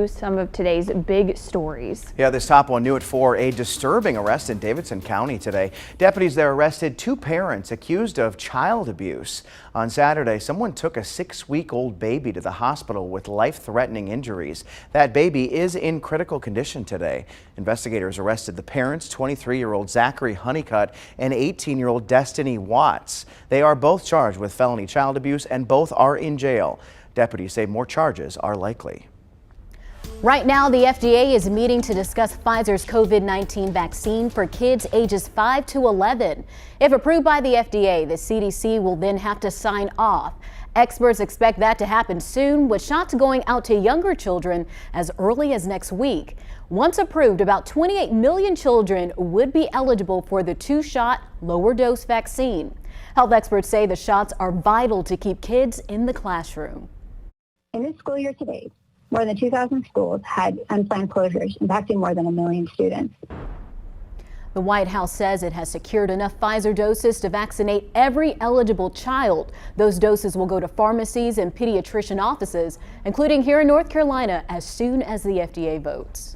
Some of today's big stories. Yeah, this top one new at 4, a disturbing arrest in Davidson County today. Deputies there arrested 2 parents accused of child abuse. On Saturday, someone took a 6-week-old baby to the hospital with life-threatening injuries. That baby is in critical condition today. Investigators arrested the parents, 23-year-old Zachary Honeycutt and 18-year-old Destiny Watts. They are both charged with felony child abuse and both are in jail. Deputies say more charges are likely. Right now, the FDA is meeting to discuss Pfizer's COVID-19 vaccine for kids ages 5 to 11. If approved by the FDA, the CDC will then have to sign off. Experts expect that to happen soon, with shots going out to younger children as early as next week. Once approved, about 28 million children would be eligible for the 2-shot, lower-dose vaccine. Health experts say the shots are vital to keep kids in the classroom. In this school year to date, more than 2,000 schools had unplanned closures, impacting more than 1 million students. The White House says it has secured enough Pfizer doses to vaccinate every eligible child. Those doses will go to pharmacies and pediatrician offices, including here in North Carolina, as soon as the FDA votes.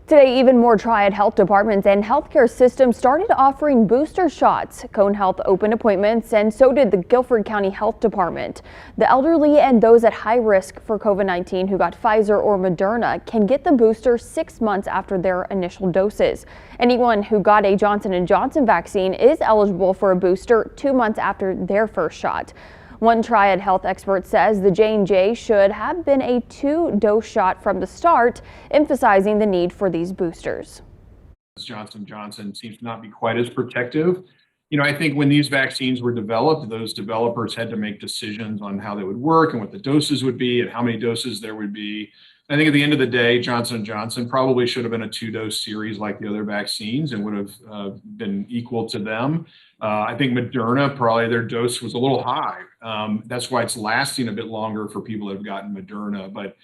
Today, even more Triad health departments and healthcare systems started offering booster shots. Cone Health opened appointments, and so did the Guilford County Health Department. The elderly and those at high risk for COVID-19 who got Pfizer or Moderna can get the booster 6 months after their initial doses. Anyone who got a Johnson & Johnson vaccine is eligible for a booster 2 months after their first shot. One Triad health expert says the J&J should have been a 2-dose shot from the start, emphasizing the need for these boosters. Johnson & Johnson seems to not be quite as protective. I think when these vaccines were developed, those developers had to make decisions on how they would work and what the doses would be and how many doses there would be. I think at the end of the day, Johnson & Johnson probably should have been a 2-dose series like the other vaccines and would have been equal to them. I think Moderna, probably their dose was a little high. That's why it's lasting a bit longer for people that have gotten Moderna. But,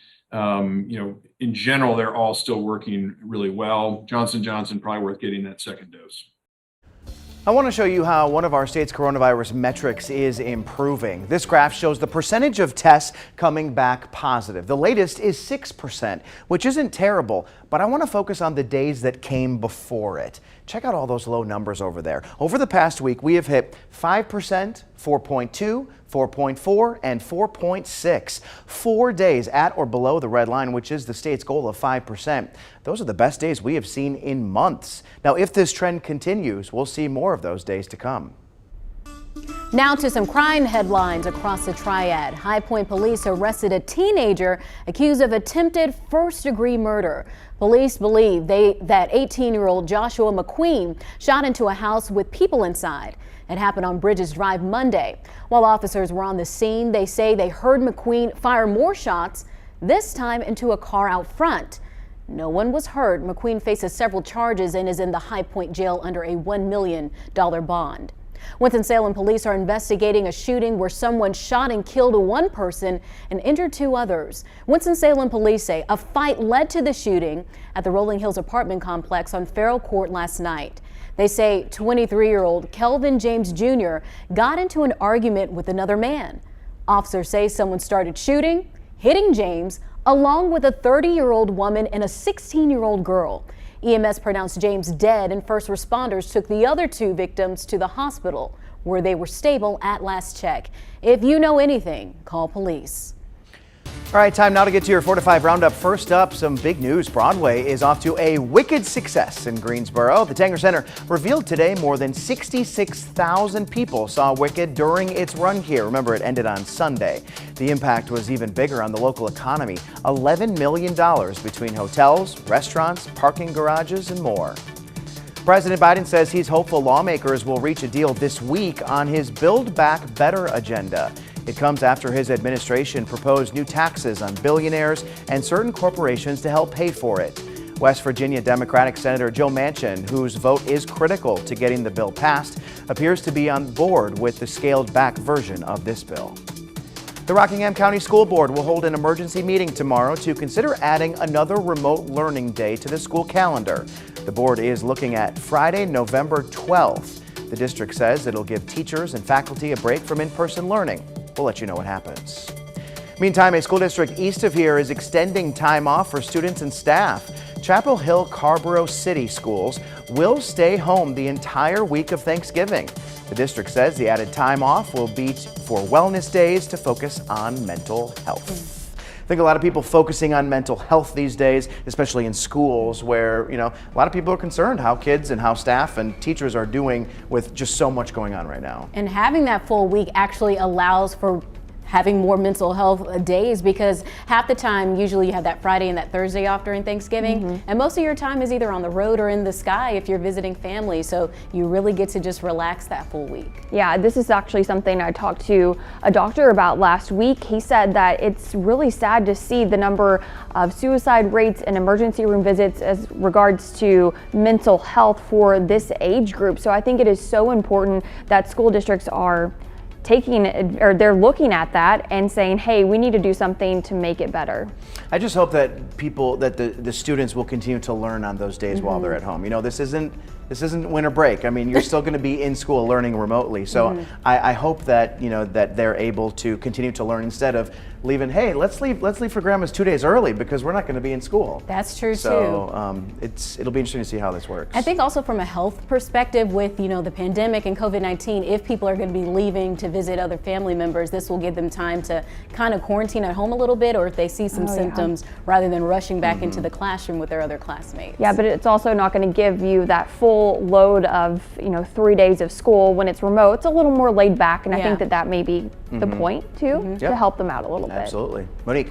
in general, they're all still working really well. Johnson & Johnson probably worth getting that 2nd dose. I want to show you how one of our state's coronavirus metrics is improving. This graph shows the percentage of tests coming back positive. The latest is 6%, which isn't terrible, but I want to focus on the days that came before it. Check out all those low numbers over there. Over the past week, we have hit 5%, 4.2, 4.4, and 4.6. 4 days at or below the red line, which is the state's goal of 5%. Those are the best days we have seen in months. Now, if this trend continues, we'll see more of those days to come. Now to some crime headlines across the Triad. High Point police arrested a teenager accused of attempted first-degree murder. Police believe that 18-year-old Joshua McQueen shot into a house with people inside. It happened on Bridges Drive Monday. While officers were on the scene, they say they heard McQueen fire more shots, this time into a car out front. No one was hurt. McQueen faces several charges and is in the High Point jail under a $1 million bond. Winston-Salem police are investigating a shooting where someone shot and killed 1 person and injured 2 others. Winston-Salem police say a fight led to the shooting at the Rolling Hills apartment complex on Farrell Court last night. They say 23-year-old Kelvin James Jr. got into an argument with another man. Officers say someone started shooting, hitting James, along with a 30-year-old woman and a 16-year-old girl. EMS pronounced James dead, and first responders took the other 2 victims to the hospital, where they were stable at last check. If you know anything, call police. All right, time now to get to your 4 to 5 roundup. First up, some big news. Broadway is off to a wicked success in Greensboro. The Tanger Center revealed today more than 66,000 people saw Wicked during its run here. Remember, it ended on Sunday. The impact was even bigger on the local economy. $11 million between hotels, restaurants, parking garages, and more. President Biden says he's hopeful lawmakers will reach a deal this week on his Build Back Better agenda. It comes after his administration proposed new taxes on billionaires and certain corporations to help pay for it. West Virginia Democratic Senator Joe Manchin, whose vote is critical to getting the bill passed, appears to be on board with the scaled-back version of this bill. The Rockingham County School Board will hold an emergency meeting tomorrow to consider adding another remote learning day to the school calendar. The board is looking at Friday, November 12th. The district says it'll give teachers and faculty a break from in-person learning. We'll let you know what happens. Meantime, a school district east of here is extending time off for students and staff. Chapel Hill Carborough City Schools will stay home the entire week of Thanksgiving. The district says the added time off will be for wellness days to focus on mental health. I think a lot of people focusing on mental health these days, especially in schools where, a lot of people are concerned how kids and how staff and teachers are doing with just so much going on right now. And having that full week actually allows for having more mental health days, because half the time usually you have that Friday and that Thursday off during Thanksgiving, and most of your time is either on the road or in the sky if you're visiting family, so you really get to just relax that full week. Yeah, this is actually something I talked to a doctor about last week. He said that it's really sad to see the number of suicide rates and emergency room visits as regards to mental health for this age group. So I think it is so important that school districts are they're looking at that and saying, hey, we need to do something to make it better. I just hope that the students will continue to learn on those days while they're at home. This isn't winter break. I mean, you're still going to be in school learning remotely. So I hope that, that they're able to continue to learn instead of leaving, hey, let's leave for grandma's 2 days early because we're not going to be in school. That's true, too. So it'll be interesting to see how this works. I think also from a health perspective with, the pandemic and COVID-19, if people are going to be leaving to visit other family members, this will give them time to kind of quarantine at home a little bit, or if they see some symptoms, rather than rushing back into the classroom with their other classmates. Yeah, but it's also not going to give you that full load of, 3 days of school when it's remote. It's a little more laid back, and I think that may be the point too, to help them out a little bit. Absolutely. Monique.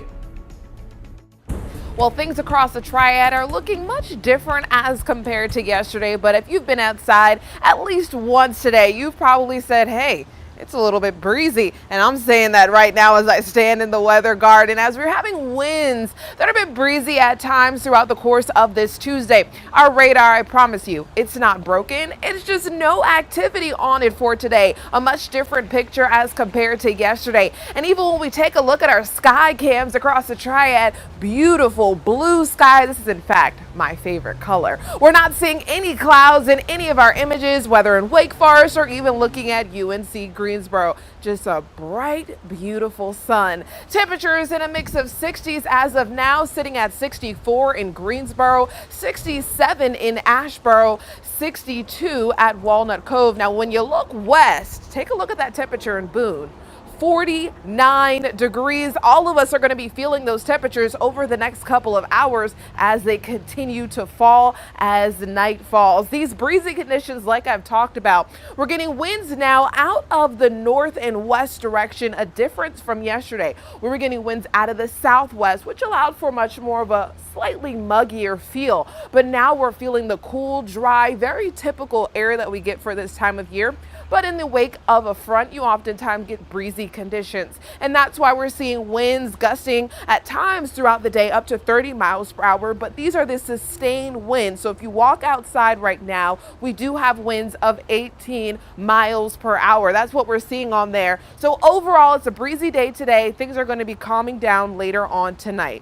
Well, things across the Triad are looking much different as compared to yesterday, but if you've been outside at least once today, you've probably said, hey, it's a little bit breezy, and I'm saying that right now as I stand in the weather garden as we're having winds that are a bit breezy at times throughout the course of this Tuesday. Our radar, I promise you, it's not broken. It's just no activity on it for today. A much different picture as compared to yesterday. And even when we take a look at our sky cams across the Triad, beautiful blue sky. This is in fact my favorite color. We're not seeing any clouds in any of our images, whether in Wake Forest or even looking at UNC Greensboro. Just a bright, beautiful sun. Temperatures in a mix of 60s as of now, sitting at 64 in Greensboro, 67 in Asheboro, 62 at Walnut Cove. Now, when you look west, take a look at that temperature in Boone. 49 degrees. All of us are going to be feeling those temperatures over the next couple of hours as they continue to fall as the night falls. These breezy conditions, like I've talked about, we're getting winds now out of the north and west direction, a difference from yesterday. We were getting winds out of the southwest, which allowed for much more of a slightly muggier feel. But now we're feeling the cool, dry, very typical air that we get for this time of year. But in the wake of a front, you oftentimes get breezy conditions. And that's why we're seeing winds gusting at times throughout the day up to 30 miles per hour. But these are the sustained winds. So if you walk outside right now, we do have winds of 18 miles per hour. That's what we're seeing on there. So overall, it's a breezy day today. Things are going to be calming down later on tonight.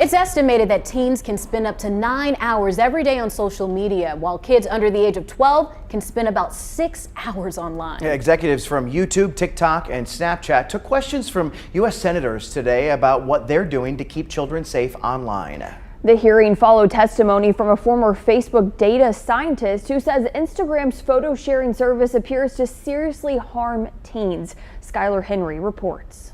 It's estimated that teens can spend up to 9 hours every day on social media, while kids under the age of 12 can spend about 6 hours online. Yeah, executives from YouTube, TikTok, and Snapchat took questions from U.S. senators today about what they're doing to keep children safe online. The hearing followed testimony from a former Facebook data scientist who says Instagram's photo sharing service appears to seriously harm teens. Skylar Henry reports.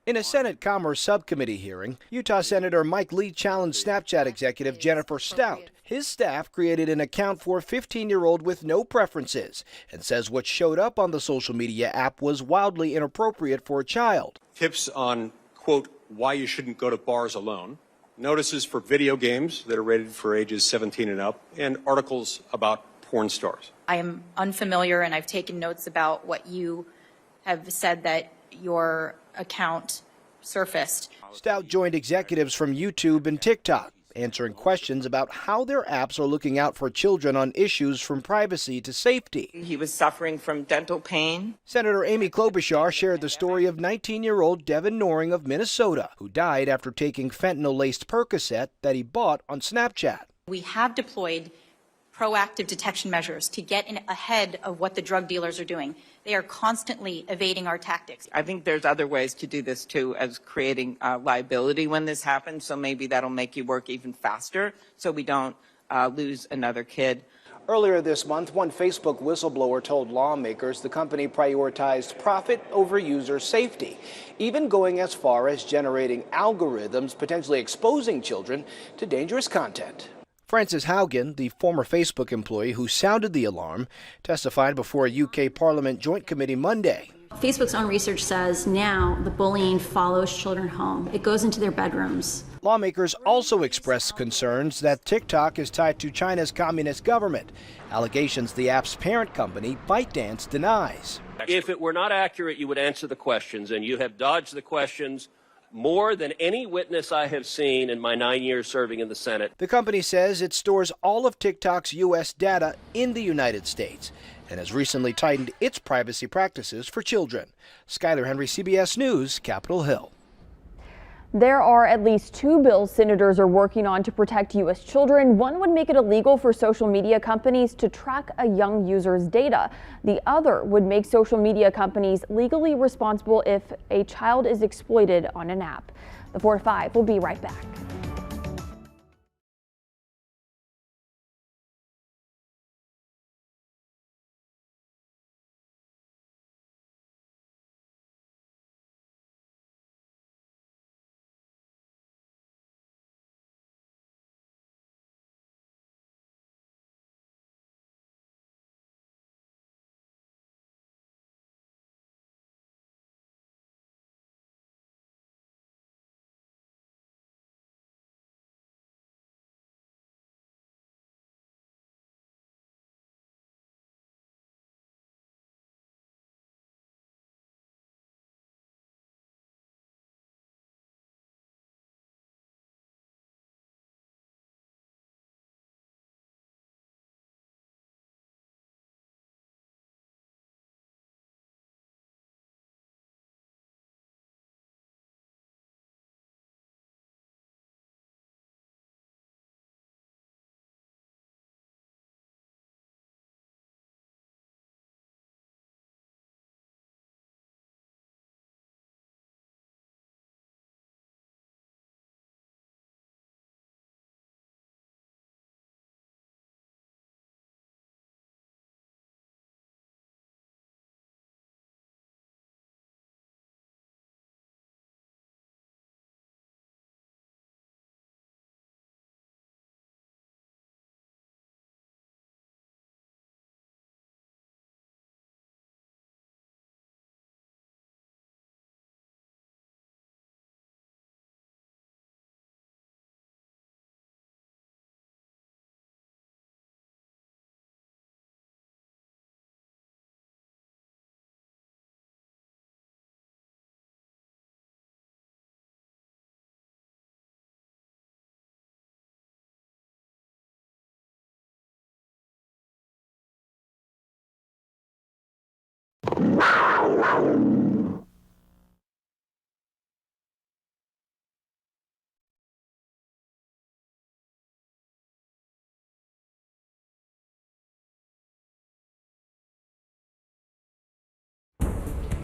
In a Senate Commerce Subcommittee hearing, Utah Senator Mike Lee challenged Snapchat executive Jennifer Stout. His staff created an account for a 15-year-old with no preferences and says what showed up on the social media app was wildly inappropriate for a child. Tips on, quote, why you shouldn't go to bars alone, notices for video games that are rated for ages 17 and up, and articles about porn stars. I am unfamiliar, and I've taken notes about what you have said that your account surfaced. Stout joined executives from YouTube and TikTok, answering questions about how their apps are looking out for children on issues from privacy to safety. He was suffering from dental pain. Senator Amy Klobuchar shared the story of 19-year-old Devin Noring of Minnesota, who died after taking fentanyl-laced Percocet that he bought on Snapchat. We have deployed proactive detection measures to get ahead of what the drug dealers are doing. They are constantly evading our tactics. I think there's other ways to do this too, as creating liability when this happens. So maybe that'll make you work even faster so we don't lose another kid. Earlier this month, one Facebook whistleblower told lawmakers the company prioritized profit over user safety, even going as far as generating algorithms potentially exposing children to dangerous content. Frances Haugen, the former Facebook employee who sounded the alarm, testified before a UK Parliament Joint Committee Monday. Facebook's own research says now the bullying follows children home. It goes into their bedrooms. Lawmakers also expressed concerns that TikTok is tied to China's communist government, allegations the app's parent company, ByteDance, denies. If it were not accurate, you would answer the questions, and you have dodged the questions more than any witness I have seen in my 9 years serving in the Senate. The company says it stores all of TikTok's U.S. data in the United States and has recently tightened its privacy practices for children. Skylar Henry, CBS News, Capitol Hill. There are at least 2 bills senators are working on to protect U.S. children. One would make it illegal for social media companies to track a young user's data. The other would make social media companies legally responsible if a child is exploited on an app. The 4 to 5 will be right back.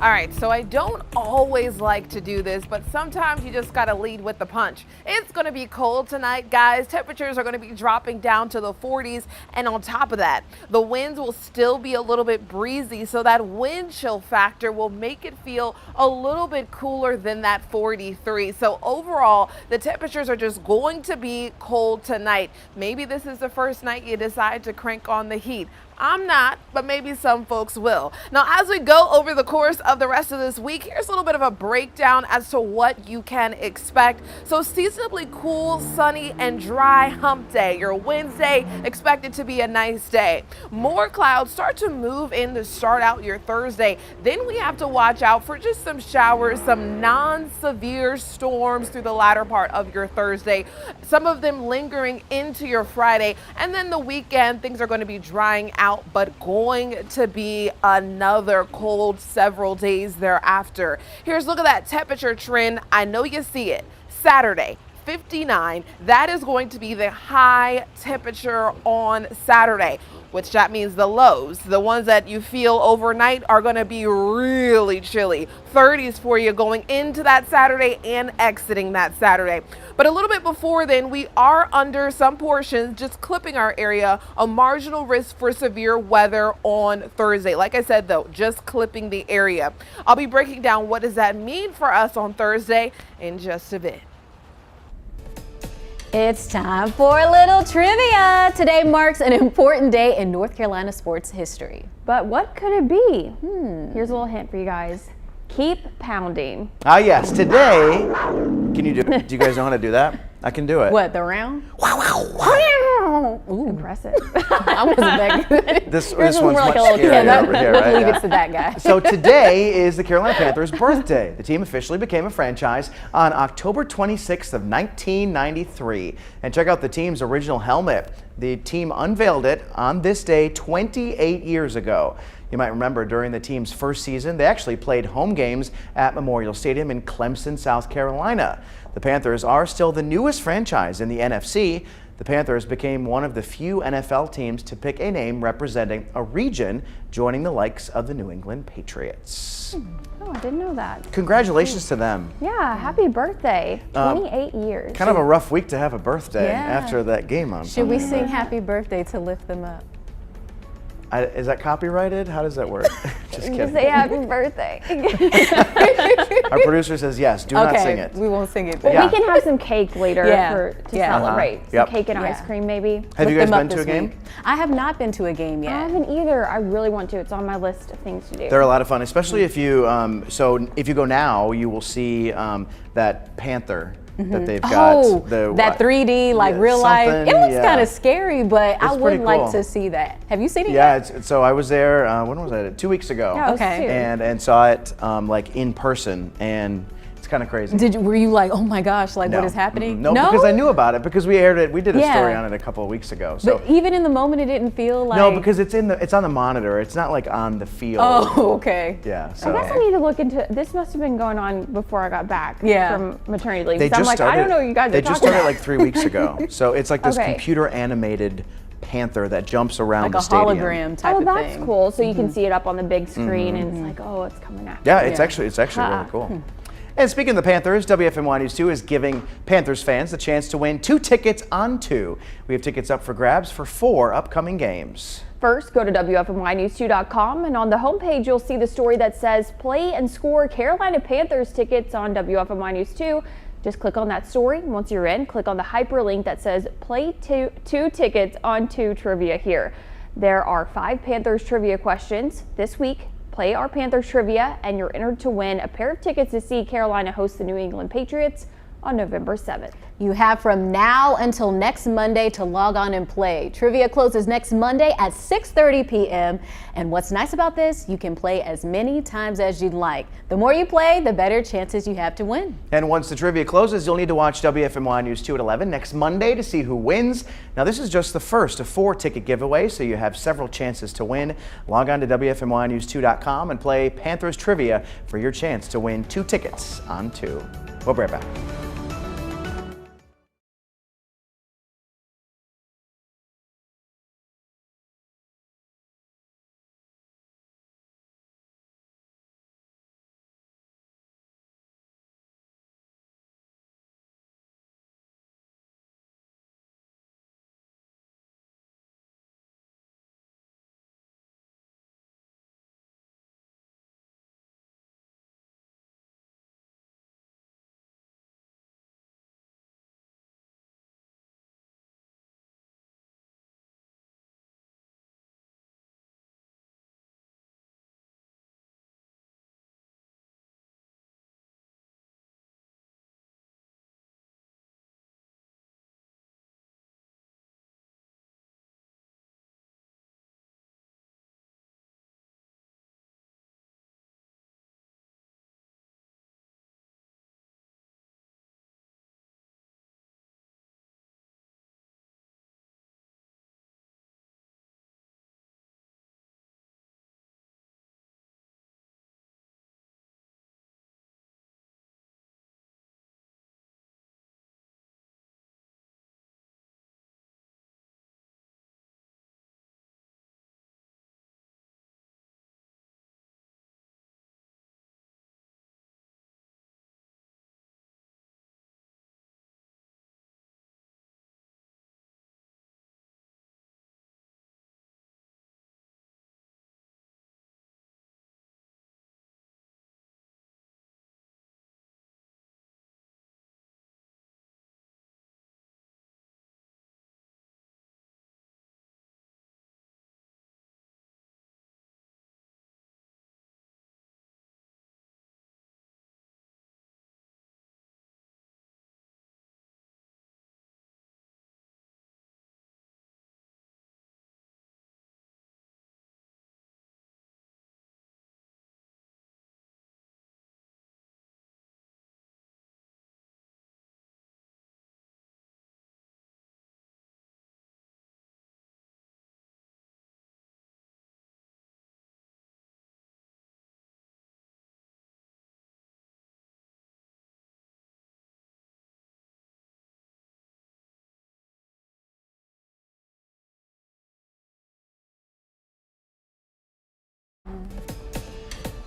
All right, so I don't always like to do this, but sometimes you just gotta lead with the punch. It's gonna be cold tonight, guys. Temperatures are gonna be dropping down to the 40s, and on top of that, the winds will still be a little bit breezy, so that wind chill factor will make it feel a little bit cooler than that 43. So overall, the temperatures are just going to be cold tonight. Maybe this is the first night you decide to crank on the heat. I'm not, but maybe some folks will. Now, as we go over the course of the rest of this week, here's a little bit of a breakdown as to what you can expect. So seasonably cool, sunny, and dry hump day. Your Wednesday expected to be a nice day. More clouds start to move in to start out your Thursday. Then we have to watch out for just some showers, some non-severe storms through the latter part of your Thursday. Some of them lingering into your Friday. And then the weekend, things are going to be drying out, but going to be another cold several days thereafter. Here's a look at that temperature trend. I know you see it. Saturday, 59. That is going to be the high temperature on Saturday, which that means the lows, the ones that you feel overnight, are going to be really chilly. 30s for you going into that Saturday and exiting that Saturday. But a little bit before then, we are under some portions, just clipping our area, a marginal risk for severe weather on Thursday. Like I said, though, just clipping the area. I'll be breaking down what does that mean for us on Thursday in just a bit. It's time for a little trivia. Today marks an important day in North Carolina sports history. But what could it be? Here's a little hint for you guys. Keep pounding. Ah, yes. Today, can you do you guys know how to do that? I can do it. What, the round? Ooh, impressive. I wasn't that good. This one's much like scarier over here, we'll right? leave Yeah. it to that guy. So today is the Carolina Panthers' birthday. The team officially became a franchise on October 26th of 1993. And check out the team's original helmet. The team unveiled it on this day 28 years ago. You might remember during the team's first season, they actually played home games at Memorial Stadium in Clemson, South Carolina. The Panthers are still the newest franchise in the NFC. The Panthers became one of the few NFL teams to pick a name representing a region, joining the likes of the New England Patriots. Oh, I didn't know that. Congratulations to them. Yeah, happy birthday. 28 years. Kind of a rough week to have a birthday Yeah. after that game on Should we Sunday. sing happy birthday to lift them up? Is that copyrighted? How does that work? Just Just kidding. say happy birthday. Our producer says yes, do not sing it. We won't sing it. Well, Yeah. we can have some cake later to celebrate. Some Yep. cake and ice cream, maybe. Have you Lift guys them up been to a this game? week. I have not been to a game I yet. haven't either. I really want to. It's on my list of things to do. They're a lot of fun, especially if you, so if you go now, you will see that panther that they've got. Oh, the, that 3D, like yeah, real life. something, It looks yeah. kind of scary, but I It's would pretty like cool. to see that. Have you seen it Yeah, yet? so I was there, when was that? 2 weeks ago. Yeah, us Okay. too. And saw it like in person, and it's kind of crazy. Were you like, oh my gosh, like No. what is happening? No, because I knew about it because we aired it. We did a Yeah. story on it a couple of weeks ago. So But even in the moment, it didn't feel like. no, because it's on the monitor. It's not like on the field. Oh, okay. Yeah. I So guess I need to look into. This must have been going on before I got back from maternity leave. they So I'm just like, started. I don't know what you guys They are just talking started about. like 3 weeks ago. So it's like this Okay. computer animated panther that jumps around Like the a stadium. hologram type Oh, of that's thing. cool. So you can see it up on the big screen, and it's like, oh, it's coming after. Yeah, me. it's actually Ah. really cool. And speaking of the Panthers, WFMY News 2 is giving Panthers fans the chance to win 2 tickets on 2. We have tickets up for grabs for 4 upcoming games. First, go to WFMYnews2.com, and on the homepage, you'll see the story that says Play and Score Carolina Panthers tickets on WFMY News 2. Just click on that story. Once you're in, click on the hyperlink that says Play 2 tickets on 2 trivia here. There are 5 Panthers trivia questions this week. Play our Panthers trivia, and you're entered to win a pair of tickets to see Carolina host the New England Patriots on November 7th. You have from now until next Monday to log on and play. Trivia closes next Monday at 6:30 p.m. And what's nice about this, you can play as many times as you'd like. The more you play, the better chances you have to win. And once the trivia closes, you'll need to watch WFMY News 2 at 11 next Monday to see who wins. Now, this is just the first of 4 ticket giveaways, so you have several chances to win. Log on to WFMYnews2.com and play Panthers Trivia for your chance to win 2 tickets on 2. We'll be right back.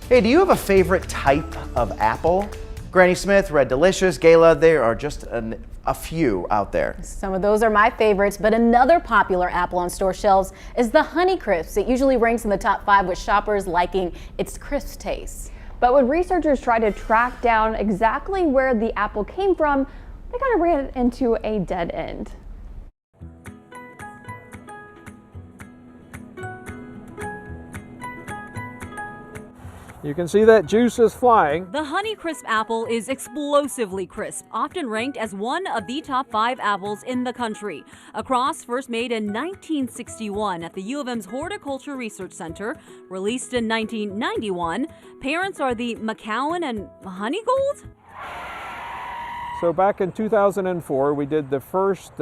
Hey, do you have a favorite type of apple? Granny Smith, Red Delicious, Gala, there are just a few out there. Some of those are my favorites, but another popular apple on store shelves is the HONEYCRISP. It usually ranks in the top 5 with shoppers liking its crisp taste. But when researchers tried to track down exactly where the apple came from, they kind of ran into a dead end. You can see that juice is flying. The HONEYCRISP apple is explosively crisp, often ranked as one of the top 5 apples in the country. A cross first made in 1961 at the U of M's Horticulture Research Center, released in 1991. Parents are the McCowan and Honeygold? So back in 2004, we did the first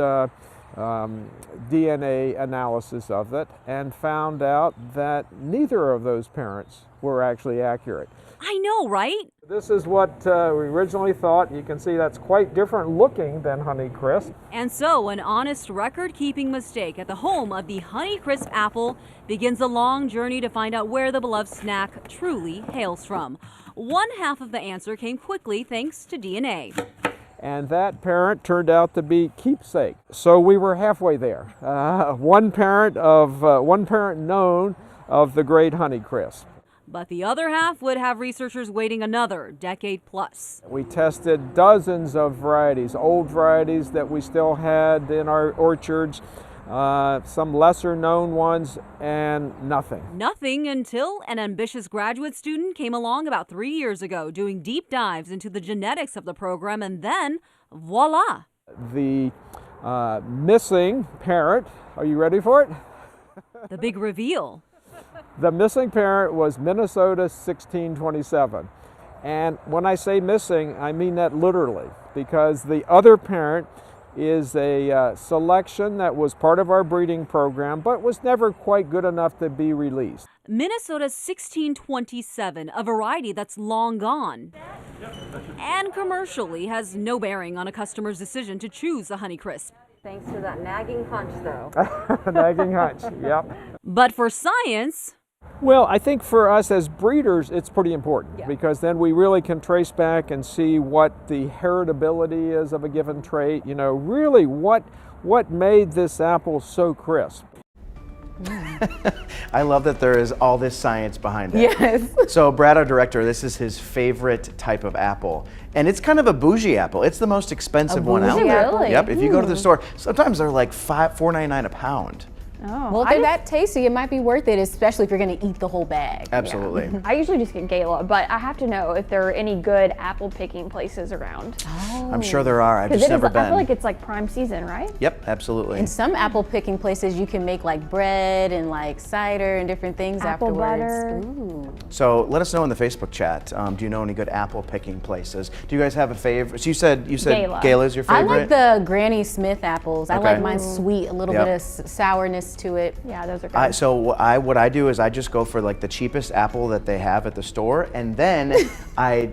DNA analysis of it and found out that neither of those parents were actually accurate. I know, right? This is what we originally thought. You can see that's quite different looking than HONEYCRISP. And so an honest record-keeping mistake at the home of the HONEYCRISP apple begins a long journey to find out where the beloved snack truly hails from. One half of the answer came quickly thanks to DNA. And that parent turned out to be keepsake. So we were halfway there. One parent known of the great HONEYCRISP. But the other half would have researchers waiting another decade plus. We tested dozens of varieties, old varieties that we still had in our orchards, some lesser known ones, and nothing. Nothing until an ambitious graduate student came along about 3 years ago doing deep dives into the genetics of the program, and then voila. The missing parent, are you ready for it? The big reveal. The missing parent was Minnesota 1627. And when I say missing, I mean that literally, because the other parent is a selection that was part of our breeding program, but was never quite good enough to be released. Minnesota 1627, a variety that's long gone. And commercially has no bearing on a customer's decision to choose a HONEYCRISP. Thanks to that nagging hunch, though. Nagging hunch, yep. But for science, well, I think for us as breeders, it's pretty important because then we really can trace back and see what the heritability is of a given trait. You know, really what made this apple so crisp. I love that there is all this science behind it. Yes. So Brad, our director, this is his favorite type of apple. And it's kind of a bougie apple. It's the most expensive one out there. Really? Yep, if you go to the store, sometimes they're like $4.99 a pound. Oh, well, if they're that tasty, it might be worth it, especially if you're going to eat the whole bag. Absolutely. I usually just get Gala, but I have to know if there are any good apple picking places around. Oh. I'm sure there are. I've just never been. I feel like it's like prime season, right? Yep, absolutely. In some apple picking places, you can make like bread and like cider and different things Apple afterwards. butter. Ooh. So let us know in the Facebook chat. Do you know any good apple picking places? Do you guys have a favorite? So you said Gala's your favorite? I like the Granny Smith apples. I like mine sweet, a little bit of sourness to it. Yeah, those are good. So what I do is I just go for like the cheapest apple that they have at the store, and then I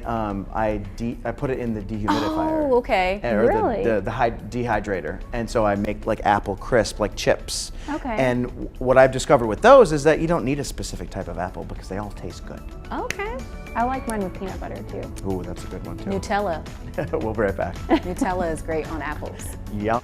put it in the dehumidifier. Oh, okay. Or Really? the dehydrator, and so I make like apple crisp, like chips. Okay. And what I've discovered with those is that you don't need a specific type of apple because they all taste good. Okay. I like mine with peanut butter too. Ooh, that's a good one too. Nutella. We'll be right back. Nutella is great on apples. Yep.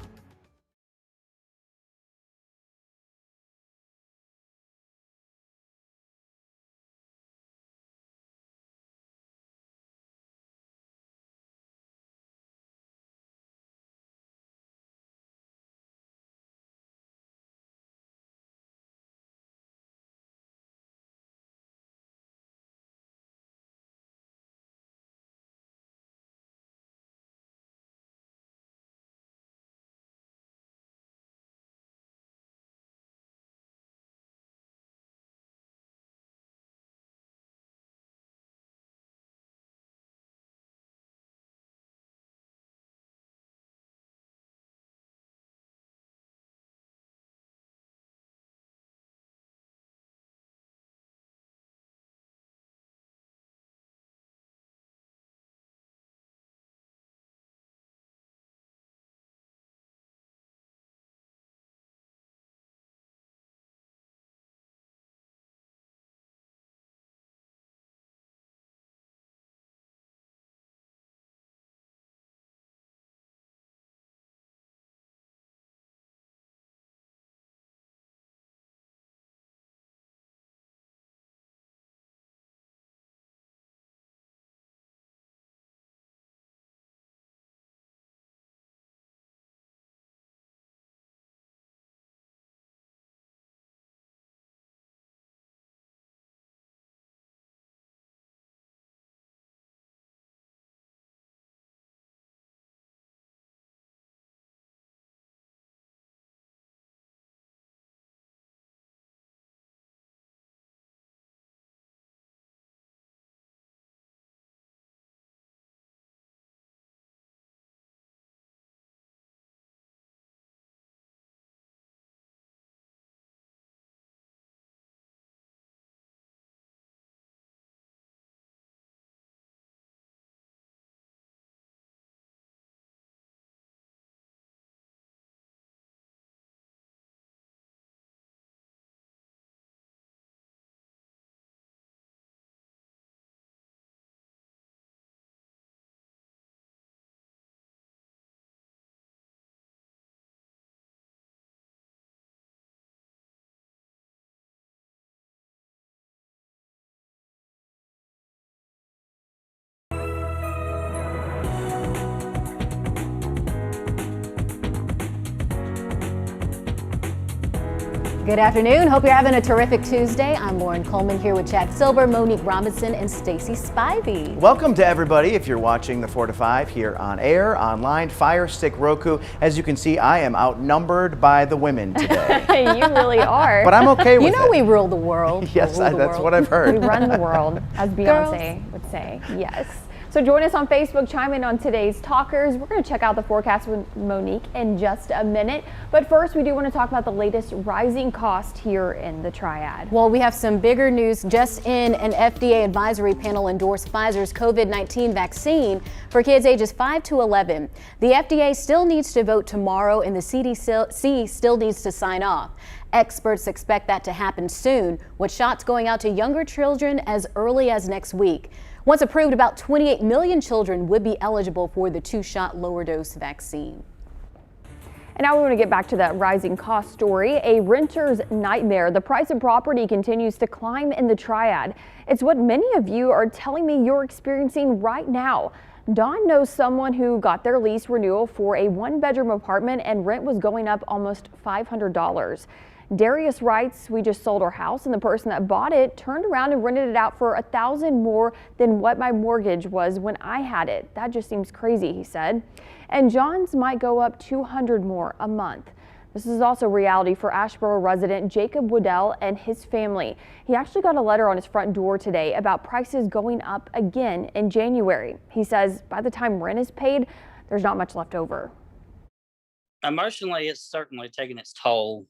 Good afternoon. Hope you're having a terrific Tuesday. I'm Lauren Coleman here with Chad Silver, Monique Robinson, and Stacy Spivey. Welcome to everybody. If you're watching the 4 to 5 here on air, online, Fire Stick, Roku. As you can see, I am outnumbered by the women today. You really are. But I'm okay with it. You know we rule the world. Yes, that's what I've heard. We run the world, as Beyonce would say. Yes. So join us on Facebook, chime in on today's talkers. We're going to check out the forecast with Monique in just a minute. But first, we do want to talk about the latest rising cost here in the Triad. Well, we have some bigger news. Just in, an FDA advisory panel endorsed Pfizer's COVID-19 vaccine for kids ages 5 to 11. The FDA still needs to vote tomorrow, and the CDC still needs to sign off. Experts expect that to happen soon, with shots going out to younger children as early as next week. Once approved, about 28 million children would be eligible for the 2-shot lower dose vaccine. And now we want to get back to that rising cost story. A renter's nightmare. The price of property continues to climb in the Triad. It's what many of you are telling me you're experiencing right now. Dawn knows someone who got their lease renewal for a 1-bedroom apartment and rent was going up almost $500. Darius writes, "We just sold our house and the person that bought it turned around and rented it out for $1,000 more than what my mortgage was when I had it. That just seems crazy," he said. And John's might go up $200 more a month. This is also reality for Asheboro resident Jacob Woodell and his family. He actually got a letter on his front door today about prices going up again in January. He says by the time rent is paid, there's not much left over. Emotionally, it's certainly taking its toll.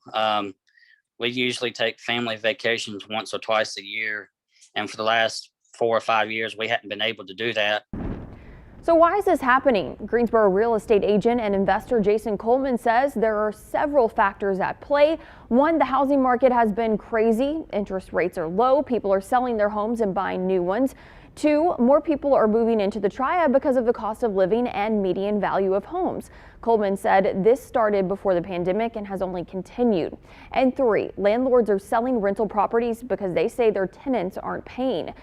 We usually take family vacations once or twice a year, and for the last 4 or 5 years, we hadn't been able to do that. So why is this happening? Greensboro real estate agent and investor Jason Coleman says there are several factors at play. One, the housing market has been crazy. Interest rates are low. People are selling their homes and buying new ones. 2, more people are moving into the Triad because of the cost of living and median value of homes. Coleman said this started before the pandemic and has only continued. And 3, landlords are selling rental properties because they say their tenants aren't paying.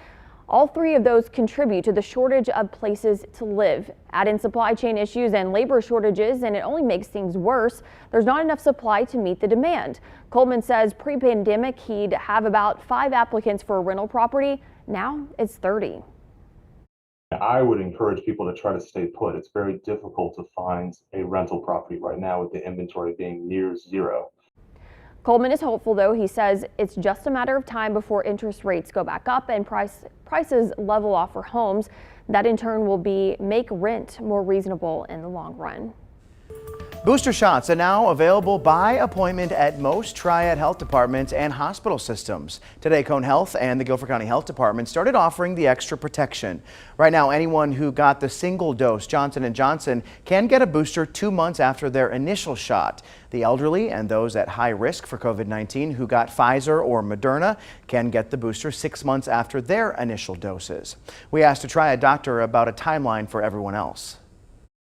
All 3 of those contribute to the shortage of places to live. Add in supply chain issues and labor shortages, and it only makes things worse. There's not enough supply to meet the demand. Coleman says pre-pandemic he'd have about 5 applicants for a rental property. Now it's 30. I would encourage people to try to stay put. It's very difficult to find a rental property right now with the inventory being near zero. Coleman is hopeful, though. He says it's just a matter of time before interest rates go back up and prices level off for homes. That in turn will make rent more reasonable in the long run. Booster shots are now available by appointment at most Triad health departments and hospital systems. Today, Cone Health and the Guilford County Health Department started offering the extra protection. Right now, anyone who got the single dose Johnson & Johnson can get a booster 2 months after their initial shot. The elderly and those at high risk for COVID-19 who got Pfizer or Moderna can get the booster 6 months after their initial doses. We asked a Triad doctor about a timeline for everyone else.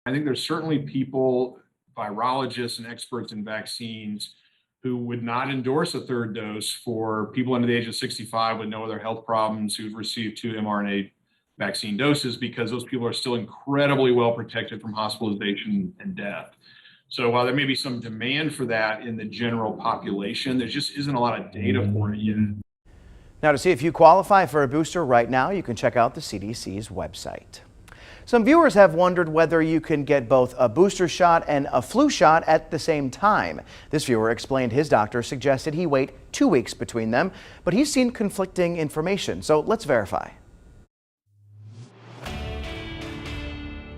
I think there's certainly people, virologists and experts in vaccines, who would not endorse a 3rd dose for people under the age of 65 with no other health problems who've received 2 mRNA vaccine doses, because those people are still incredibly well protected from hospitalization and death. So while there may be some demand for that in the general population, there just isn't a lot of data for it yet. Now, to see if you qualify for a booster right now, you can check out the CDC's website. Some viewers have wondered whether you can get both a booster shot and a flu shot at the same time. This viewer explained his doctor suggested he wait 2 weeks between them, but he's seen conflicting information, so let's verify.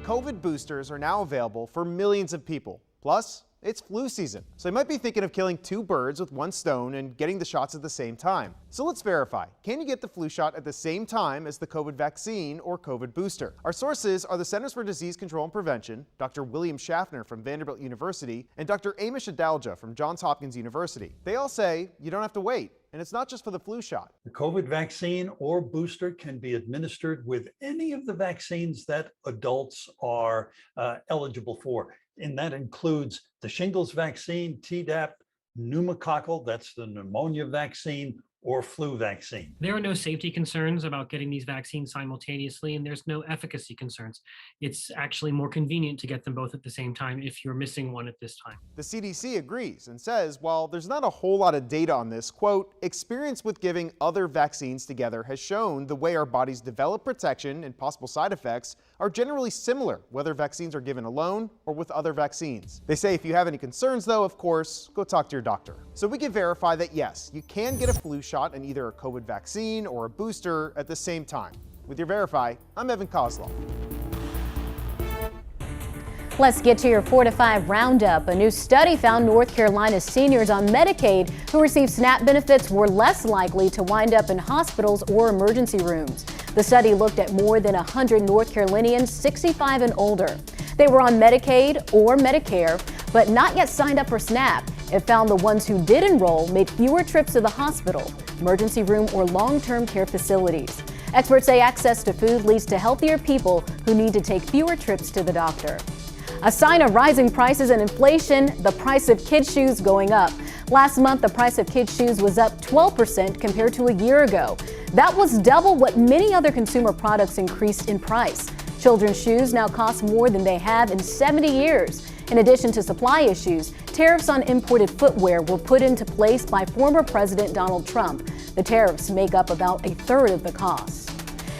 COVID boosters are now available for millions of people. Plus, it's flu season, so you might be thinking of killing 2 birds with 1 stone and getting the shots at the same time. So let's verify. Can you get the flu shot at the same time as the COVID vaccine or COVID booster? Our sources are the Centers for Disease Control and Prevention, Dr. William Schaffner from Vanderbilt University, and Dr. Amish Adalja from Johns Hopkins University. They all say you don't have to wait. And it's not just for the flu shot. The COVID vaccine or booster can be administered with any of the vaccines that adults are eligible for. And that includes the shingles vaccine, Tdap, pneumococcal, that's the pneumonia vaccine, or flu vaccine? There are no safety concerns about getting these vaccines simultaneously, and there's no efficacy concerns. It's actually more convenient to get them both at the same time if you're missing one at this time. The CDC agrees and says while there's not a whole lot of data on this, quote, experience with giving other vaccines together has shown the way our bodies develop protection and possible side effects are generally similar, whether vaccines are given alone or with other vaccines. They say if you have any concerns though, of course, go talk to your doctor. So we can verify that yes, you can get a flu shot and either a COVID vaccine or a booster at the same time. With your Verify, I'm Evan Kozlov. Let's get to your 4 to 5 roundup. A new study found North Carolina's seniors on Medicaid who receive SNAP benefits were less likely to wind up in hospitals or emergency rooms. The study looked at more than 100 North Carolinians 65 and older. They were on Medicaid or Medicare, but not yet signed up for SNAP. It found the ones who did enroll made fewer trips to the hospital, emergency room, or long-term care facilities. Experts say access to food leads to healthier people who need to take fewer trips to the doctor. A sign of rising prices and inflation, the price of kids' shoes going up. Last month, the price of kids' shoes was up 12% compared to a year ago. That was double what many other consumer products increased in price. Children's shoes now cost more than they have in 70 years. In addition to supply issues, tariffs on imported footwear were put into place by former President Donald Trump. The tariffs make up about a third of the cost.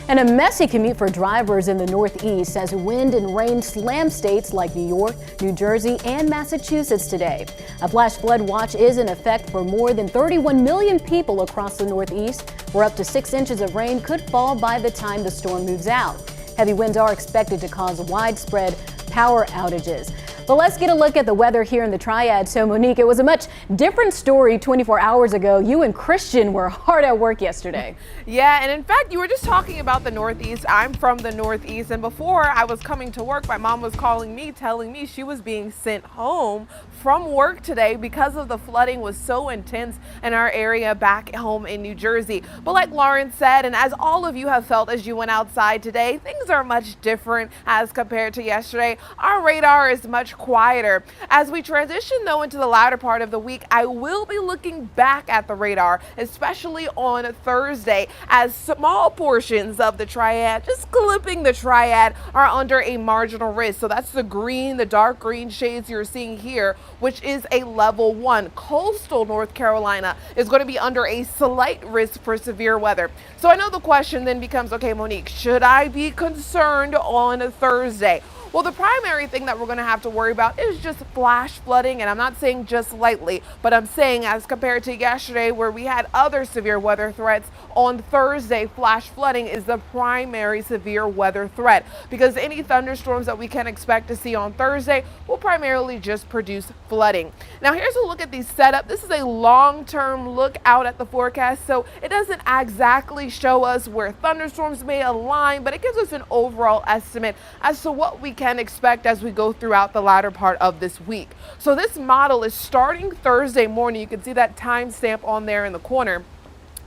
And a messy commute for drivers in the Northeast as wind and rain slam states like New York, New Jersey, and Massachusetts today. A flash flood watch is in effect for more than 31 million people across the Northeast, where up to 6 inches of rain could fall by the time the storm moves out. Heavy winds are expected to cause widespread power outages. But let's get a look at the weather here in the Triad. So Monique, it was a much different story 24 hours ago. You and Christian were hard at work yesterday. Yeah, and in fact, you were just talking about the Northeast. I'm from the Northeast, and before I was coming to work, my mom was calling me, telling me she was being sent home from work today because of the flooding was so intense in our area back home in New Jersey. But like Lauren said, and as all of you have felt as you went outside today, things are much different as compared to yesterday. Our radar is much quieter. As we transition though into the latter part of the week, I will be looking back at the radar, especially on Thursday, as small portions of the Triad, just clipping the Triad, are under a marginal risk. So that's the green, the dark green shades you're seeing here, which is a level 1. Coastal North Carolina is going to be under a slight risk for severe weather. So I know the question then becomes, okay, Monique, should I be concerned on Thursday? Well, the primary thing that we're going to have to worry about is just flash flooding, and I'm not saying just lightly, but I'm saying as compared to yesterday where we had other severe weather threats, on Thursday, flash flooding is the primary severe weather threat because any thunderstorms that we can expect to see on Thursday will primarily just produce flooding. Now, here's a look at the setup. This is a long-term look out at the forecast, so it doesn't exactly show us where thunderstorms may align, but it gives us an overall estimate as to what we can expect as we go throughout the latter part of this week. So this model is starting Thursday morning. You can see that timestamp on there in the corner.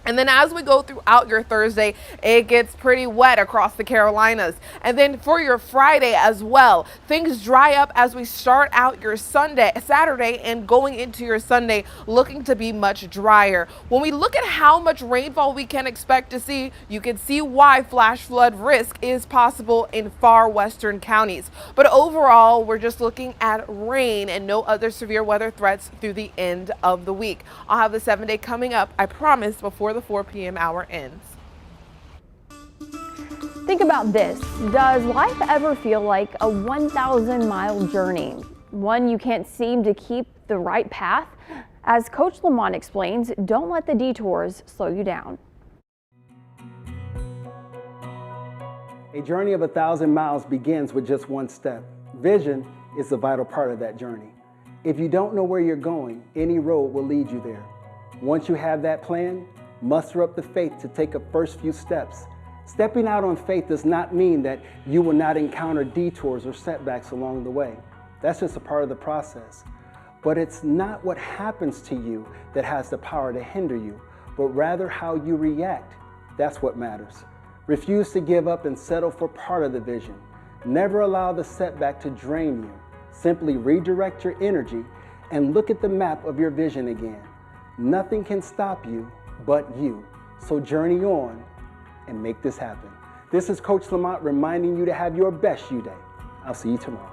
And then as we go throughout your Thursday, it gets pretty wet across the Carolinas. And then for your Friday as well, things dry up as we start out your Saturday and going into your Sunday, looking to be much drier. When we look at how much rainfall we can expect to see, you can see why flash flood risk is possible in far western counties. But overall, we're just looking at rain and no other severe weather threats through the end of the week. I'll have the 7-day coming up, I promise, before the 4 p.m. hour ends. Think about this. Does life ever feel like a 1,000-mile journey? One you can't seem to keep the right path? As Coach Lamont explains, don't let the detours slow you down. A journey of 1,000 miles begins with just one step. Vision is a vital part of that journey. If you don't know where you're going, any road will lead you there. Once you have that plan, muster up the faith to take a first few steps. Stepping out on faith does not mean that you will not encounter detours or setbacks along the way. That's just a part of the process. But it's not what happens to you that has the power to hinder you, but rather how you react. That's what matters. Refuse to give up and settle for part of the vision. Never allow the setback to drain you. Simply redirect your energy and look at the map of your vision again. Nothing can stop you but you. So journey on and make this happen. This is Coach Lamont reminding you to have your best U-Day. I'll see you tomorrow.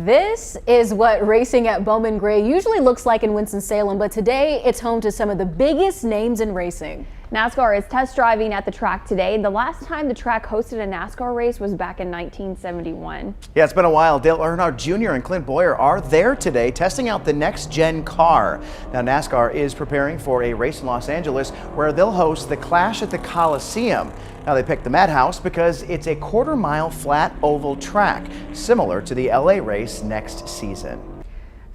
This is what racing at Bowman Gray usually looks like in Winston-Salem, but today it's home to some of the biggest names in racing. NASCAR is test driving at the track today. The last time the track hosted a NASCAR race was back in 1971. Yeah, it's been a while. Dale Earnhardt Jr. and Clint Boyer are there today testing out the next gen car. Now NASCAR is preparing for a race in Los Angeles where they'll host the Clash at the Coliseum. Now they picked the Madhouse because it's a quarter-mile flat oval track, similar to the LA race next season.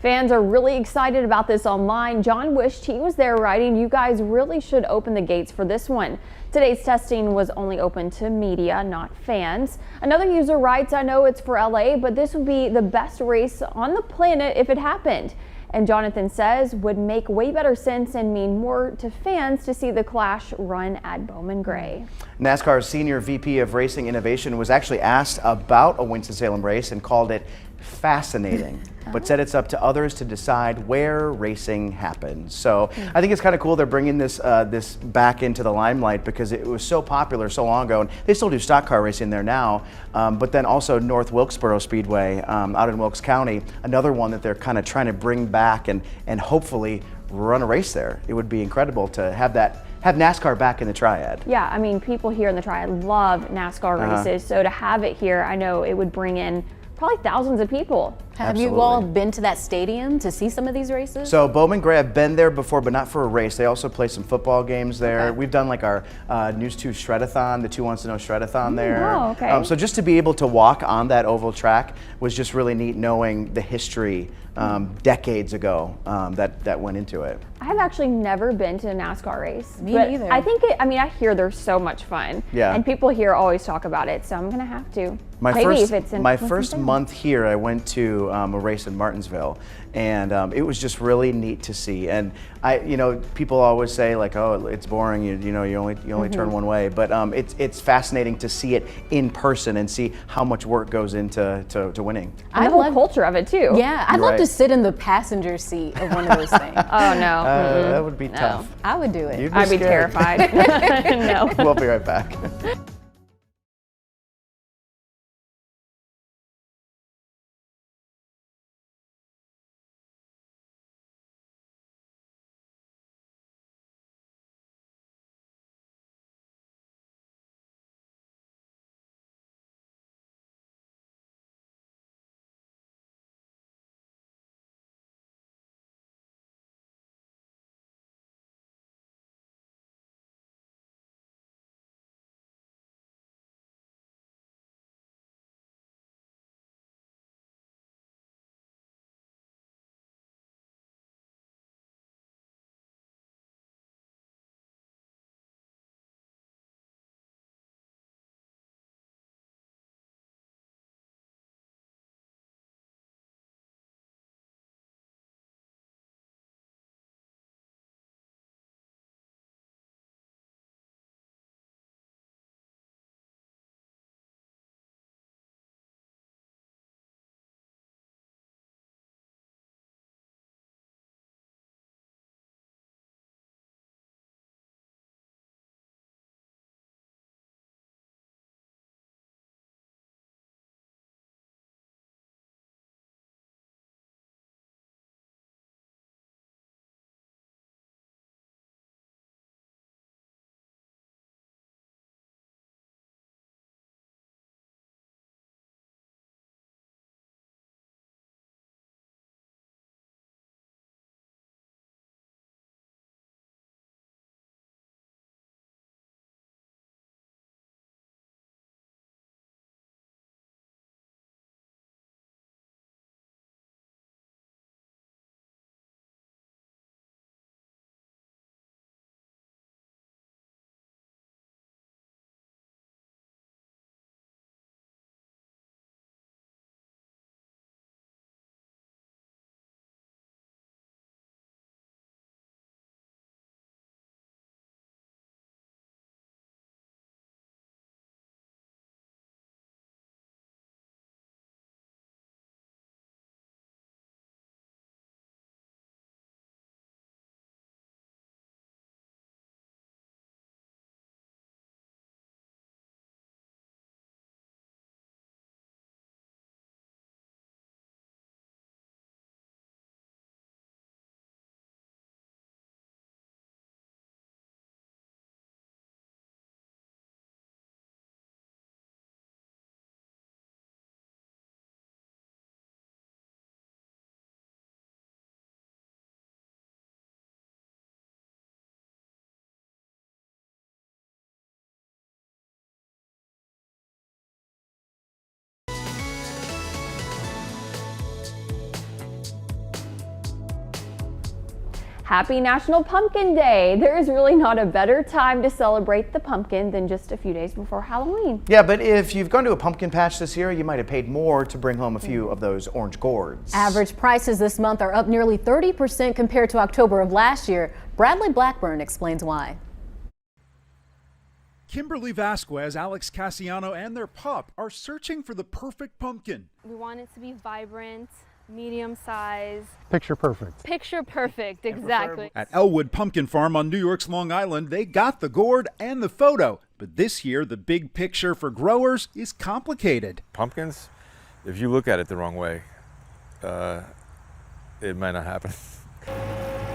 Fans are really excited about this online. John wished he was there writing, "You guys really should open the gates for this one." Today's testing was only open to media, not fans. Another user writes, "I know it's for LA, but this would be the best race on the planet if it happened." And Jonathan says would make way better sense and mean more to fans to see the Clash run at Bowman Gray. NASCAR's Senior VP of Racing Innovation was actually asked about a Winston-Salem race and called it fascinating, but said it's up to others to decide where racing happens. So I think it's kind of cool they're bringing this this back into the limelight because it was so popular so long ago, and they still do stock car racing there now. But then also North Wilkesboro Speedway out in Wilkes County, another one that they're kind of trying to bring back and hopefully run a race there. It would be incredible to have NASCAR back in the Triad. Yeah, I mean, people here in the Triad love NASCAR races, so to have it here, I know it would bring in probably thousands of people. Have you all been to that stadium to see some of these races? So Bowman Gray, I've been there before, but not for a race. They also play some football games there. Okay. We've done like our News 2 Shredathon, the 2 Wants to Know Shredathon there. Oh, okay. So just to be able to walk on that oval track was just really neat, knowing the history decades ago that went into it. I have actually never been to a NASCAR race. Me neither. I think I hear they're so much fun. Yeah. And people here always talk about it, so I'm gonna have to. My first month here, I went to a race in Martinsville, and it was just really neat to see. And people always say like, oh, it's boring. You only turn one way, but it's fascinating to see it in person and see how much work goes into winning. And the whole culture of it too. Yeah, I'd love to sit in the passenger seat of one of those things. Oh no, that would be tough. I would do it. I'd be terrified. No. We'll be right back. Happy National Pumpkin Day! There is really not a better time to celebrate the pumpkin than just a few days before Halloween. Yeah, but if you've gone to a pumpkin patch this year, you might have paid more to bring home a few of those orange gourds. Average prices this month are up nearly 30% compared to October of last year. Bradley Blackburn explains why. Kimberly Vasquez, Alex Cassiano, and their pup are searching for the perfect pumpkin. We want it to be vibrant, medium size. Picture perfect. Picture perfect, exactly. At Elwood Pumpkin Farm on New York's Long Island, they got the gourd and the photo. But this year, the big picture for growers is complicated. Pumpkins, if you look at it the wrong way, it might not happen.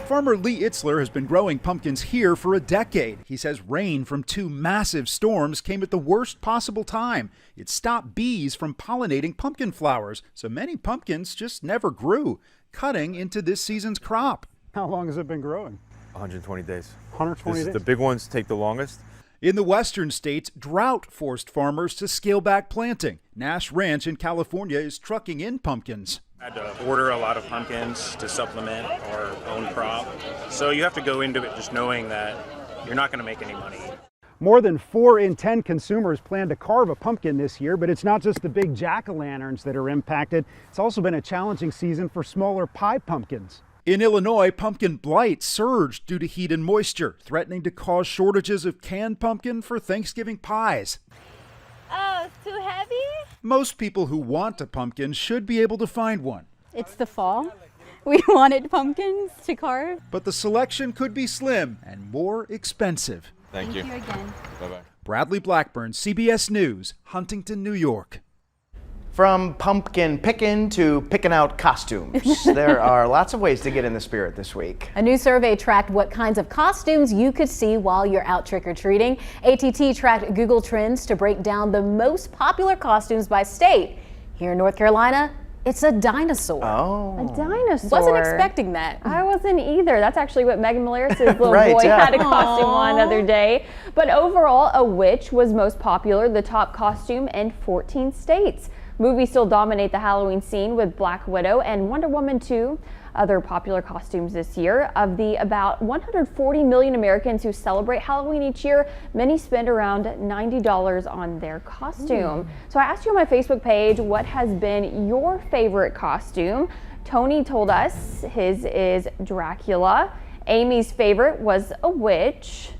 Farmer Lee Itzler has been growing pumpkins here for a decade. He says rain from 2 massive storms came at the worst possible time. It stopped bees from pollinating pumpkin flowers, so many pumpkins just never grew, cutting into this season's crop. How long has it been growing? 120 days. 120 days? The big ones take the longest. In the western states, drought forced farmers to scale back planting. Nash Ranch in California is trucking in pumpkins. I had to order a lot of pumpkins to supplement our own crop. So you have to go into it just knowing that you're not going to make any money. More than 4 in 10 consumers plan to carve a pumpkin this year, but it's not just the big jack-o'-lanterns that are impacted. It's also been a challenging season for smaller pie pumpkins. In Illinois, pumpkin blight surged due to heat and moisture, threatening to cause shortages of canned pumpkin for Thanksgiving pies. Oh, it's too heavy? Most people who want a pumpkin should be able to find one. It's the fall. We wanted pumpkins to carve. But the selection could be slim and more expensive. Thank you again. Bye-bye. Bradley Blackburn, CBS News, Huntington, New York. From pumpkin picking to picking out costumes, there are lots of ways to get in the spirit this week. A new survey tracked what kinds of costumes you could see while you're out trick-or-treating. ATT tracked Google Trends to break down the most popular costumes by state. Here in North Carolina, it's a dinosaur. Oh. A dinosaur. Wasn't expecting that. I wasn't either. That's actually what Megan Malaris' little Right, boy yeah. had a costume on the other day. But overall, a witch was most popular, the top costume in 14 states. Movies still dominate the Halloween scene with Black Widow and Wonder Woman 2. Other popular costumes this year. Of the about 140 million Americans who celebrate Halloween each year, many spend around $90 on their costume. So I asked you on my Facebook page, what has been your favorite costume? Tony told us his is Dracula. Amy's favorite was a witch.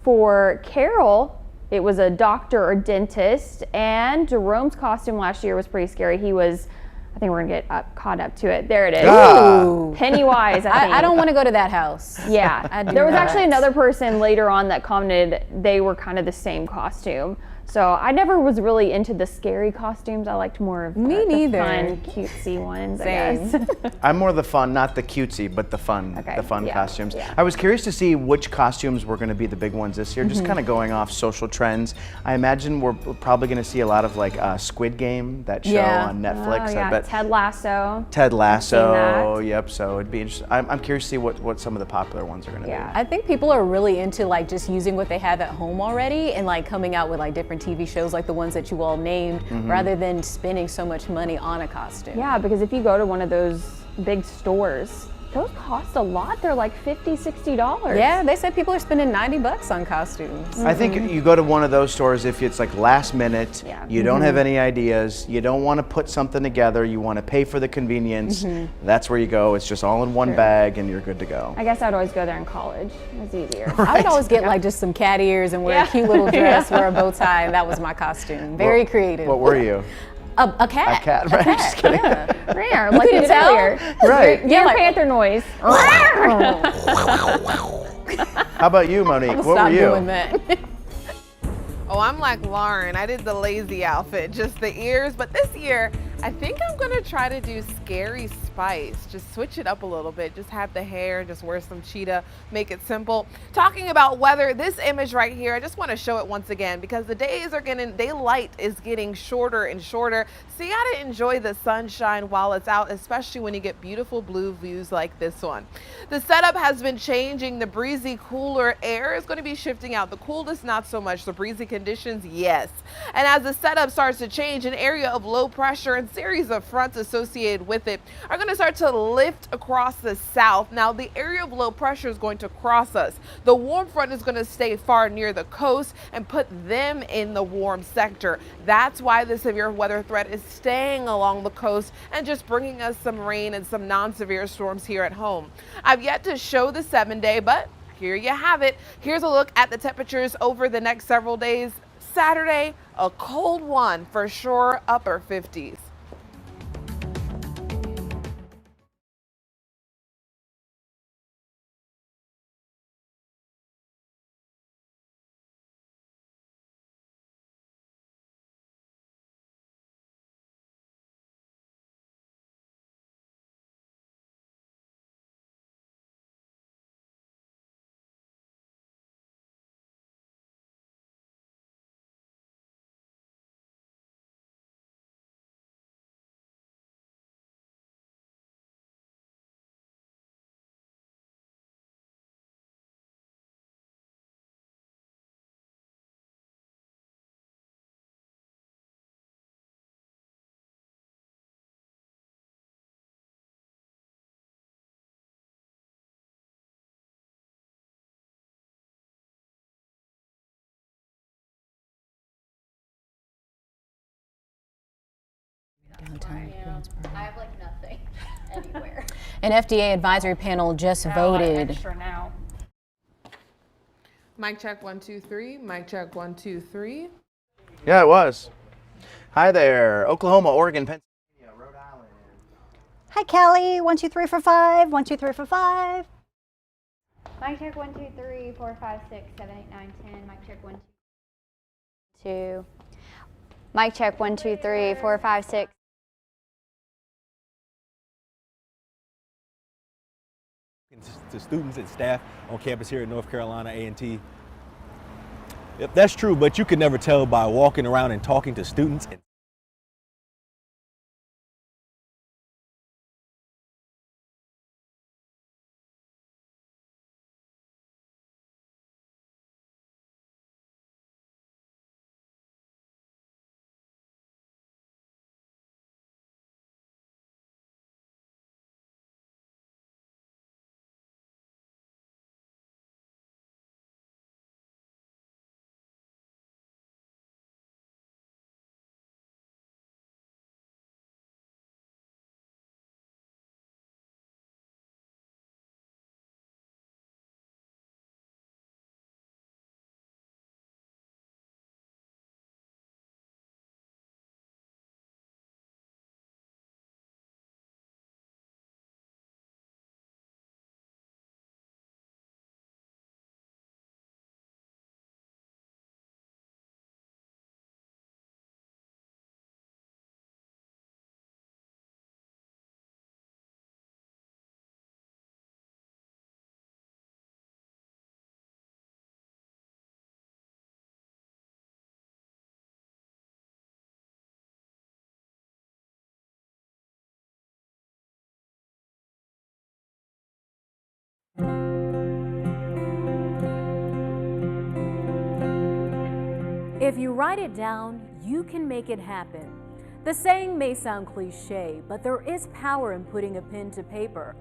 For Carol, it was a doctor or dentist. And Jerome's costume last year was pretty scary. He was, I think we're gonna get caught up to it. There it is. Ooh. Pennywise, I think. I don't want to go to that house. Yeah. There was actually another person later on that commented they were kind of the same costume. So I never was really into the scary costumes. I liked more of Me the neither. fun, cutesy ones, I Same. guess. I'm more the fun, not the cutesy, but the fun, yeah, costumes. yeah. I was curious to see which costumes were going to be the big ones this year, just kind of going off social trends. I imagine we're probably going to see a lot of like Squid Game, that show on Netflix. Oh, yeah. I bet Ted Lasso. Ted Lasso, that. yep. So it'd be interesting. I'm curious to see what some of the popular ones are going to be. I think people are really into like just using what they have at home already and like coming out with like different TV shows like the ones that you all named rather than spending so much money on a costume. Yeah, because if you go to one of those big stores, those cost a lot. They're like $50, $60. Yeah, they said people are spending $90 on costumes. I think you go to one of those stores if it's like last minute, you don't have any ideas, you don't want to put something together, you want to pay for the convenience, that's where you go. It's just all in one bag and you're good to go. I guess I'd always go there in college. It was easier. I would always get like just some cat ears and wear a cute little dress, wear a bow tie, and that was my costume. Very creative. What were you? A cat. A cat, right? Just kidding. Rare, like you couldn't did tell? earlier. Right. Your like- panther noise. How about you, Monique? I'm What stop were you? doing that. Oh, I'm like Lauren. I did the lazy outfit, just the ears. But this year, I think I'm gonna try to do Scary Spice. Just switch it up a little bit. Just have the hair, just wear some cheetah, make it simple. Talking about weather, this image right here, I just want to show it once again because the daylight is getting shorter and shorter. So you gotta enjoy the sunshine while it's out, especially when you get beautiful blue views like this one. The setup has been changing. The breezy, cooler air is going to be shifting out. The coolest, not so much. The breezy conditions, yes. And as the setup starts to change, an area of low pressure and series of fronts associated with it are going to start to lift across the south. Now, the area of low pressure is going to cross us. The warm front is going to stay far near the coast and put them in the warm sector. That's why the severe weather threat is staying along the coast and just bringing us some rain and some non-severe storms here at home. I've yet to show the 7-day, but here you have it. Here's a look at the temperatures over the next several days. Saturday, a cold one for sure, upper 50s. downtown Greensboro. I have like nothing anywhere. An FDA advisory panel just voted. Extra now. Mic check 1 2 3. Mic check 1 2 3. Yeah, it was. Hi there, Oklahoma, Oregon, Pennsylvania, Rhode Island. Hi, Kelly. 1 2 3 4 5. 1 2 3 4 5. Mic check 1 2 3 4 5 6 7 8 9 10. Mic check 1 2. Mic check 1 2 3 4 5 6. To students and staff on campus here at North Carolina A&T. Yep, that's true, but you can never tell by walking around and talking to students. If you write it down, you can make it happen. The saying may sound cliche, but there is power in putting a pen to paper.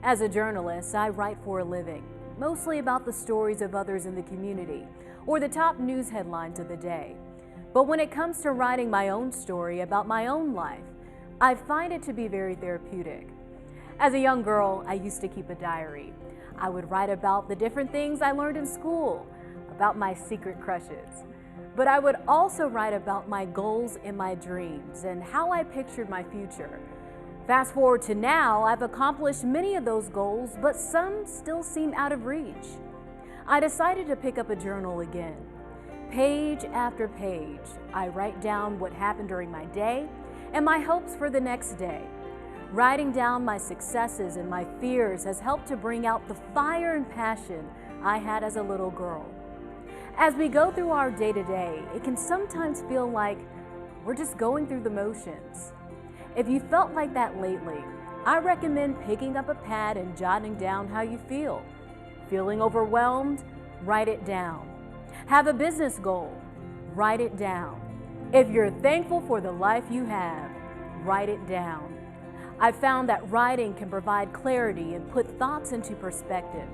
As a journalist, I write for a living, mostly about the stories of others in the community or the top news headlines of the day. But when it comes to writing my own story about my own life, I find it to be very therapeutic. As a young girl, I used to keep a diary. I would write about the different things I learned in school, about my secret crushes. But I would also write about my goals and my dreams and how I pictured my future. Fast forward to now, I've accomplished many of those goals, but some still seem out of reach. I decided to pick up a journal again. Page after page, I write down what happened during my day and my hopes for the next day. Writing down my successes and my fears has helped to bring out the fire and passion I had as a little girl. As we go through our day-to-day, it can sometimes feel like we're just going through the motions. If you felt like that lately, I recommend picking up a pad and jotting down how you feel. Feeling overwhelmed? Write it down. Have a business goal? Write it down. If you're thankful for the life you have, write it down. I've found that writing can provide clarity and put thoughts into perspective.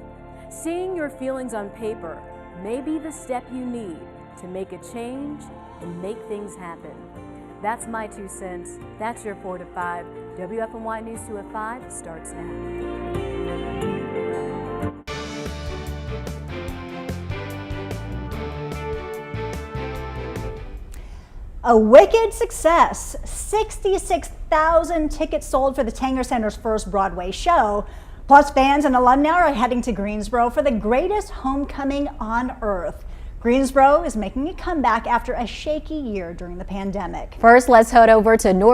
Seeing your feelings on paper may be the step you need to make a change and make things happen. That's my 2 cents. That's your 4 to 5. WFMY News 2 at 5 starts now. A wicked success. 66,000 tickets sold for the Tanger Center's first Broadway show. Plus, fans and alumni are heading to Greensboro for the greatest homecoming on earth. Greensboro is making a comeback after a shaky year during the pandemic. First, let's head over to North